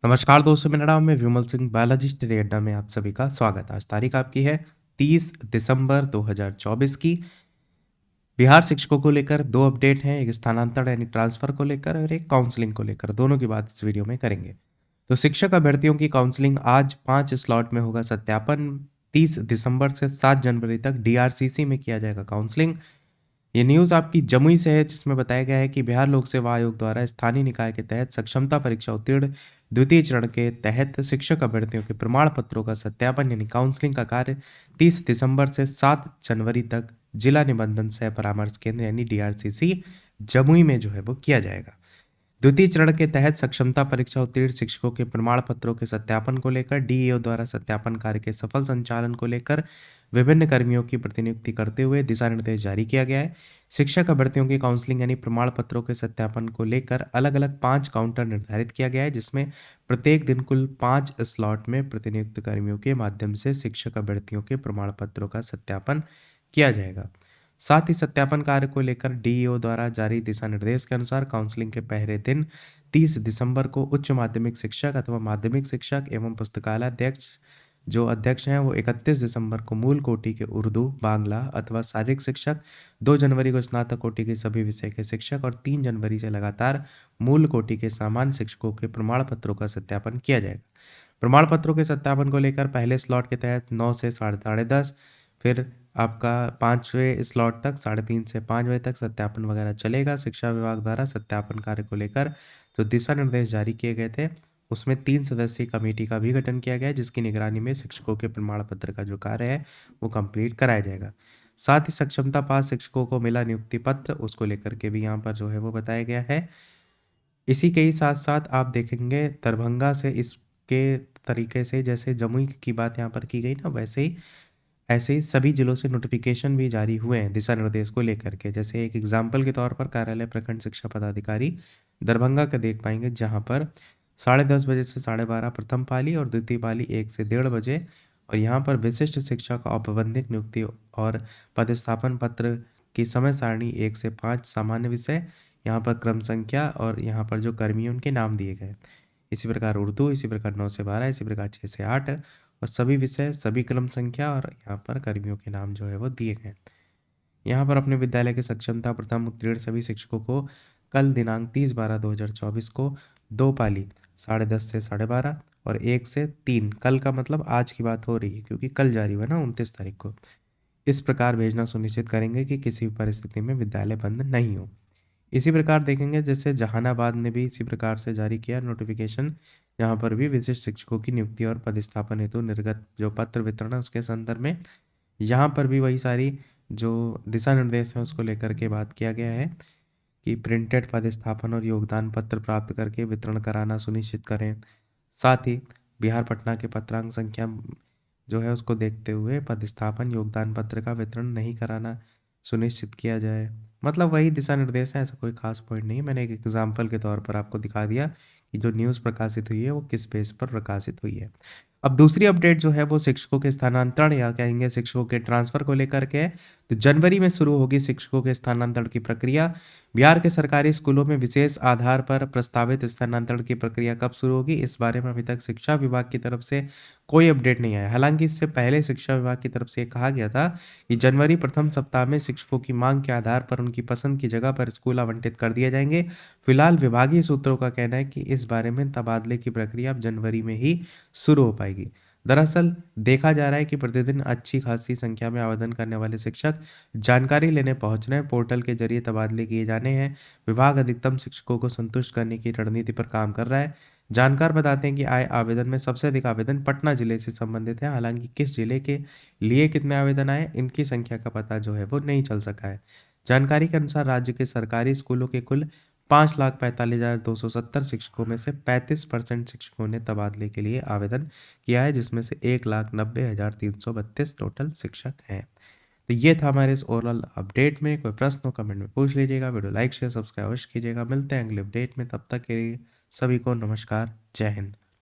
नमस्कार दोस्तों, मेरा नाम है विमल सिंह। बालाजी स्टडी अड्डा में आप सभी का स्वागत है। आज तारीख आपकी है 30 दिसंबर 2024 की। बिहार शिक्षकों को लेकर दो अपडेट हैं, एक स्थानांतरण यानी ट्रांसफर को लेकर और एक काउंसलिंग को लेकर। दोनों की बात इस वीडियो में करेंगे। तो शिक्षक अभ्यर्थियों की काउंसलिंग आज 5 स्लॉट में होगा सत्यापन। 30 दिसंबर से 7 जनवरी तक डीआरसीसी में किया जाएगा काउंसलिंग। ये न्यूज़ आपकी जमुई से है, जिसमें बताया गया है कि बिहार लोक सेवा आयोग द्वारा स्थानीय निकाय के तहत सक्षमता परीक्षा उत्तीर्ण द्वितीय चरण के तहत शिक्षक अभ्यर्थियों के प्रमाण पत्रों का सत्यापन यानी काउंसलिंग का कार्य 30 दिसंबर से 7 जनवरी तक जिला निबंधन सह परामर्श केंद्र यानी डीआरसीसी जमुई में जो है वो किया जाएगा। द्वितीय चरण के तहत सक्षमता परीक्षा उत्तीर्ण शिक्षकों के प्रमाण पत्रों के सत्यापन को लेकर डीईओ द्वारा सत्यापन कार्य के सफल संचालन को लेकर विभिन्न कर्मियों की प्रतिनियुक्ति करते हुए दिशा निर्देश जारी किया गया है। शिक्षक अभ्यर्थियों की काउंसलिंग यानी प्रमाण पत्रों के सत्यापन को लेकर अलग अलग 5 काउंटर निर्धारित किया गया है, जिसमें प्रत्येक दिन कुल 5 स्लॉट में प्रतिनियुक्त कर्मियों के माध्यम से शिक्षक अभ्यर्थियों के प्रमाण पत्रों का सत्यापन किया जाएगा। साथ ही सत्यापन कार्य को लेकर डीईओ द्वारा जारी दिशा निर्देश के अनुसार काउंसलिंग के पहले दिन 30 दिसंबर को उच्च माध्यमिक शिक्षक अथवा माध्यमिक शिक्षक एवं पुस्तकालय अध्यक्ष जो अध्यक्ष हैं वो 31 दिसंबर को मूल कोटि के उर्दू, बांग्ला अथवा शारीरिक शिक्षक, 2 जनवरी को स्नातक कोटि के सभी विषय के शिक्षक और 3 जनवरी से लगातार मूल कोटि के सामान्य शिक्षकों के प्रमाण पत्रों का सत्यापन किया जाएगा। प्रमाण पत्रों के सत्यापन को लेकर पहले स्लॉट के तहत 9 से 10:30, फिर आपका 5वें स्लॉट तक 3:30 से 5 बजे तक सत्यापन वगैरह चलेगा। शिक्षा विभाग द्वारा सत्यापन कार्य को लेकर जो दिशा निर्देश जारी किए गए थे, उसमें 3 सदस्यीय कमेटी का भी गठन किया गया है, जिसकी निगरानी में शिक्षकों के प्रमाण पत्र का जो कार्य है वो कंप्लीट कराया जाएगा। साथ ही सक्षमता पास शिक्षकों को मिला नियुक्ति पत्र, उसको लेकर के भी यहाँ पर जो है वो बताया गया है। इसी के ही साथ साथ आप देखेंगे दरभंगा से इसके तरीके से जैसे जमुई की बात यहाँ पर की गई ना, वैसे ही ऐसे ही सभी जिलों से नोटिफिकेशन भी जारी हुए हैं दिशा निर्देश को लेकर के। जैसे एक एग्जाम्पल के तौर पर कार्यालय प्रखंड शिक्षा पदाधिकारी दरभंगा का देख पाएंगे, जहां पर 10:30 बजे से 12:30 प्रथम पाली और द्वितीय पाली 1 से 1:30 बजे, और यहाँ पर विशिष्ट शिक्षक औपबंधिक नियुक्ति और पदस्थापन पत्र की समय सारणी 1 से 5 सामान्य विषय, यहाँ पर क्रम संख्या और यहाँ पर जो कर्मी हैं उनके नाम दिए गए। इसी प्रकार उर्दू, इसी प्रकार 9 से 12, इसी प्रकार 6 से 8 और सभी विषय, सभी क्रम संख्या और यहाँ पर कर्मियों के नाम जो है वो दिए गए। यहाँ पर अपने विद्यालय के सक्षमता प्रथम उत्तीर्ण सभी शिक्षकों को कल दिनांक 30/12/2024 को 2 पाली 10:30 से 12:30 और 1 से 3, कल का मतलब आज की बात हो रही है क्योंकि कल जारी हुआ ना 29 तारीख को, इस प्रकार भेजना सुनिश्चित करेंगे कि किसी भी परिस्थिति में विद्यालय बंद नहीं हो। इसी प्रकार देखेंगे जैसे जहानाबाद ने भी इसी प्रकार से जारी किया नोटिफिकेशन, यहाँ पर भी विशिष्ट शिक्षकों की नियुक्ति और पदस्थापन हेतु निर्गत जो पत्र वितरण है उसके संदर्भ में यहाँ पर भी वही सारी जो दिशा निर्देश है उसको लेकर के बात किया गया है कि प्रिंटेड पदस्थापन और योगदान पत्र प्राप्त करके वितरण कराना सुनिश्चित करें। साथ ही बिहार पटना के पत्रांक संख्या जो है उसको देखते हुए पदस्थापन योगदान पत्र का वितरण नहीं कराना सुनिश्चित किया जाए। मतलब वही दिशा निर्देश है, ऐसा कोई खास पॉइंट नहीं। मैंने एक एग्जाम्पल के तौर पर आपको दिखा दिया कि जो न्यूज़ प्रकाशित हुई है वो किस बेस पर प्रकाशित हुई है। अब दूसरी अपडेट जो है वो शिक्षकों के स्थानांतरण या कहेंगे शिक्षकों के ट्रांसफर को लेकर के है। तो जनवरी में शुरू होगी शिक्षकों के स्थानांतरण की प्रक्रिया। बिहार के सरकारी स्कूलों में विशेष आधार पर प्रस्तावित स्थानांतरण की प्रक्रिया कब शुरू होगी, इस बारे में अभी तक शिक्षा विभाग की तरफ से कोई अपडेट नहीं आया। हालांकि इससे पहले शिक्षा विभाग की तरफ से कहा गया था कि जनवरी प्रथम सप्ताह में शिक्षकों की मांग के आधार पर उनकी पसंद की जगह पर स्कूल आवंटित कर दिए जाएंगे। फिलहाल विभागीय सूत्रों का कहना है कि इस बारे में तबादले की प्रक्रिया अब जनवरी में ही शुरू हो पाएगी। दरअसल देखा जा रहा है कि प्रतिदिन अच्छी खासी संख्या में आवेदन करने वाले शिक्षक जानकारी लेने पहुंच रहे हैं। पोर्टल के जरिए तबादले किए जाने हैं। विभाग अधिकतम शिक्षकों को संतुष्ट करने की रणनीति पर काम कर रहा है। जानकार बताते हैं कि आए आवेदन में सबसे अधिक आवेदन पटना जिले से संबंधित है। हालांकि किस जिले के लिए कितने आवेदन आए इनकी संख्या का पता जो है वो नहीं चल सका है। जानकारी के अनुसार राज्य के सरकारी स्कूलों के कुल 5,45,270 शिक्षकों में से 35% शिक्षकों ने तबादले के लिए आवेदन किया है, जिसमें से 1,90,332 टोटल शिक्षक हैं। तो ये था हमारे इस ओवरऑल अपडेट में। कोई प्रश्न हो कमेंट में पूछ लीजिएगा। वीडियो लाइक शेयर सब्सक्राइब अवश्य कीजिएगा। मिलते हैं अगले अपडेट में, तब तक के लिए सभी को नमस्कार, जय हिंद।